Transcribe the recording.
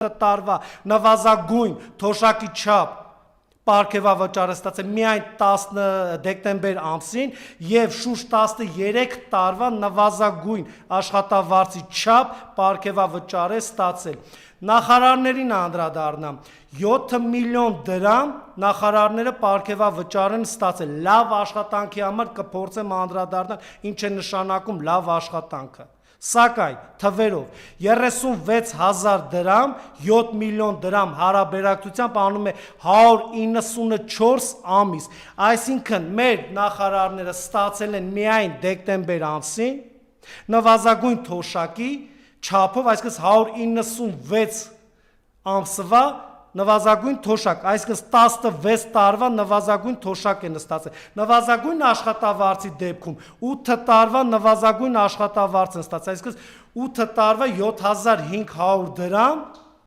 տարվա նվազագույն թոշակի չափ պարգևավճար է ստացել միայն 10 դեկտեմբեր ամսին եւ շուրջ 13 տարվա նվազագույն աշխատավարձի չափ պարգևավճար է ստացել։ Նախարարներին անդրադառնամ 7 միլիոն դրամ նախարարները պարգևավճար են ստացել լավ աշխատանքի համար կփորձեմ անդրադառնալ ինչ է նշանակում լավ աշխատանքը։ Սակայն թվերով 36,000 դրամ 7 միլիոն դրամ հարաբերակցությամբ անում է 194 ամիս, այսինքն մեր նախարարները ստացել են միայն դեկտեմբեր ամսին նվազագույն թոշակի չափով, այսինքն 196 ամսվա նվազագույն թոշակ, այսինքն 16 տարվա նվազագույն թոշակ են ստացել։ Նվազագույն աշխատավարձի դեպքում 8 տարվա նվազագույն աշխատավարձ են ստացել, այսինքն 8 տարվա 7500 դրամ